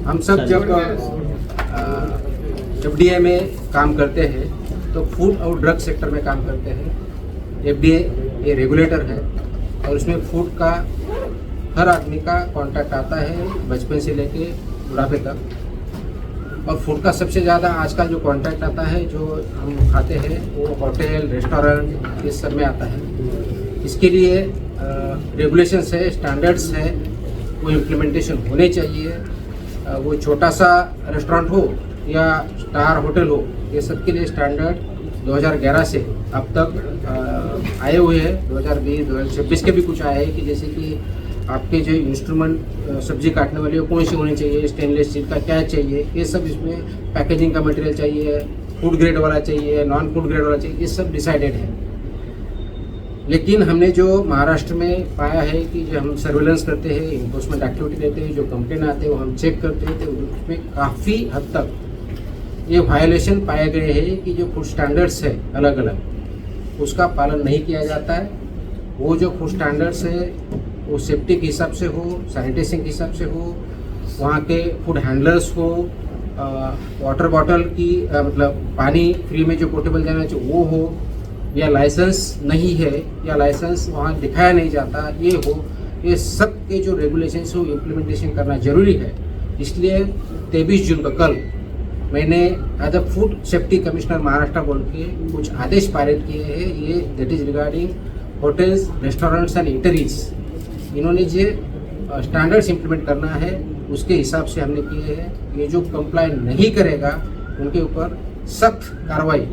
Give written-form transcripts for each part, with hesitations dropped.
हम सब जब एफडीए में काम करते हैं तो फूड और ड्रग सेक्टर में काम करते हैं। एफडीए ये रेगुलेटर है और उसमें फूड का हर आदमी का कांटेक्ट आता है, बचपन से लेके बुढ़ापे तक। और फूड का सबसे ज़्यादा आजकल जो कांटेक्ट आता है, जो हम खाते हैं, वो होटल, रेस्टोरेंट, ये सब में आता है। इसके लिए रेगुलेशंस है, स्टैंडर्ड्स है, वो इम्प्लीमेंटेशन होने चाहिए। वो छोटा सा रेस्टोरेंट हो या स्टार होटल हो, ये सब के लिए स्टैंडर्ड 2011 से अब तक आए हुए हैं। 2020, 2026 के भी कुछ आए हैं कि जैसे कि आपके जो इंस्ट्रूमेंट सब्जी काटने वाले वो कौन सी होनी चाहिए, स्टेनलेस स्टील का क्या चाहिए, ये सब इसमें पैकेजिंग का मटेरियल चाहिए, फूड ग्रेड वाला चाहिए, नॉन फूड ग्रेड वाला चाहिए, ये सब डिसाइडेड है। लेकिन हमने जो महाराष्ट्र में पाया है कि जो हम सर्वेलेंस करते हैं, इन्फोर्समेंट एक्टिविटी करते हैं, जो कंप्लेन आते हैं वो हम चेक करते हैं, तो उसमें काफ़ी हद तक ये वायलेशन पाए गए हैं कि जो फूड स्टैंडर्ड्स है अलग अलग, उसका पालन नहीं किया जाता है। वो जो फूड स्टैंडर्ड्स है वो सेफ्टी के हिसाब से हो, सैनिटेशन के हिसाब से हो, वहाँ के फूड हैंडलर्स हो, वाटर बॉटल की मतलब पानी फ्री में जो पोर्टेबल जाना चाहिए वो हो, या लाइसेंस नहीं है या लाइसेंस वहाँ दिखाया नहीं जाता ये हो, ये सब के जो रेगुलेशंस हो इम्प्लीमेंटेशन करना जरूरी है। इसलिए 23 जून को कल मैंने as a food safety commissioner Maharashtra बोल के कुछ आदेश पारित किए हैं। ये that is regarding hotels, restaurants and eateries. इन्होंने जो स्टैंडर्ड्स इम्प्लीमेंट करना है उसके हिसाब से हमने किए हैं। ये जो कंप्लाई नहीं करेगा उनके ऊपर सख्त कार्रवाई,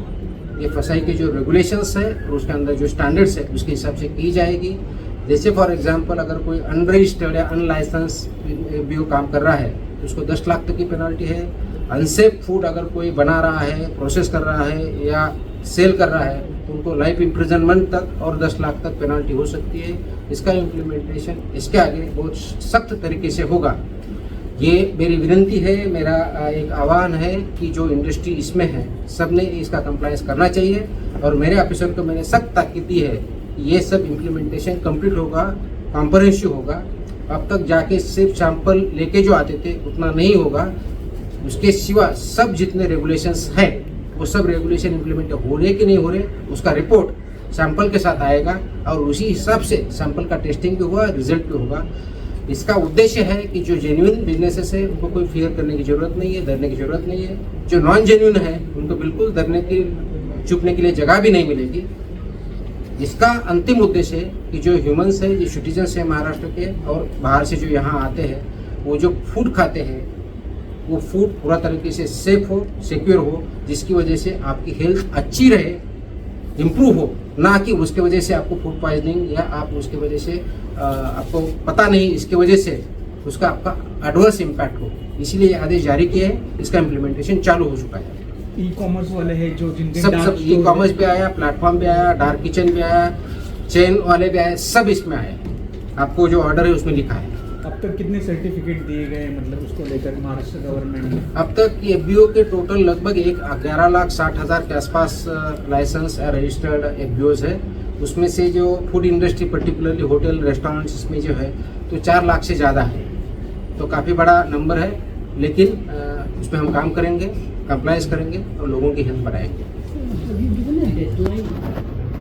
ये फसाई के जो रेगुलेशंस है और उसके अंदर जो स्टैंडर्ड्स है उसके हिसाब से की जाएगी। जैसे फॉर एग्जांपल अगर कोई अनरजिस्टर्ड या अनलाइसेंस भी वो काम कर रहा है तो उसको 10 लाख तक की पेनल्टी है। अनसेफ फूड अगर कोई बना रहा है, प्रोसेस कर रहा है या सेल कर रहा है तो उनको लाइफ इम्प्रिजनमेंट तक और 10 लाख तक पेनल्टी हो सकती है। इसका इम्प्लीमेंटेशन इसके आगे बहुत सख्त तरीके से होगा। ये मेरी विनती है, मेरा एक आह्वान है कि जो इंडस्ट्री इसमें है सब ने इसका कंप्लायंस करना चाहिए। और मेरे ऑफिसर को मैंने सख्त ताकीद दी है कि ये सब इम्प्लीमेंटेशन कंप्लीट होगा, कॉम्प्रहेंसिव होगा। अब तक जाके सिर्फ सैंपल लेके जो आते थे उतना नहीं होगा, उसके सिवा सब जितने रेगुलेशंस हैं वो सब रेगुलेशन इम्प्लीमेंट हो रहे कि नहीं हो रहे उसका रिपोर्ट सैंपल के साथ आएगा और उसी हिसाब से सैंपल का टेस्टिंग भी होगा, रिजल्ट भी होगा। इसका उद्देश्य है कि जो जेन्युइन बिजनेसेस है उनको कोई फियर करने की जरूरत नहीं है, डरने की जरूरत नहीं है। जो नॉन जेन्युइन है उनको बिल्कुल डरने की, छुपने के लिए जगह भी नहीं मिलेगी। इसका अंतिम उद्देश्य है कि जो ह्यूमंस है, जो सिटीजन्स है महाराष्ट्र के और बाहर से जो यहाँ आते हैं, वो जो फूड खाते हैं वो फूड पूरा तरीके से सेफ हो, सिक्योर हो, जिसकी वजह से आपकी हेल्थ अच्छी रहे, इम्प्रूव हो, ना कि उसके वजह से आपको फूड पॉइजनिंग या आप उसके वजह से आपको पता नहीं इसके वजह से उसका आपका एडवर्स इम्पैक्ट हो। इसीलिए ये आदेश जारी किए हैं, इसका इम्प्लीमेंटेशन चालू हो चुका है। ई कॉमर्स वाले हैं जो जिनके सब ई कॉमर्स पे आया, प्लेटफॉर्म पे आया, डार्क किचन पे आया, चेन वाले पे आए, सब इसमें आए। आपको जो ऑर्डर है उसमें लिखा है। अब तक कितने सर्टिफिकेट दिए गए मतलब उसको लेकर महाराष्ट्र गवर्नमेंट ने? अब तक एफबीओ के टोटल लगभग 11,60,000 के आसपास लाइसेंस या रजिस्टर्ड एफबीओज है। उसमें से जो food industry particularly hotel, restaurants इसमें जो है तो 4 लाख से ज़्यादा है, तो काफ़ी बड़ा नंबर है। लेकिन उसमें हम काम करेंगे, कंप्लायंस करेंगे और लोगों की हेल्प बढ़ाएंगे।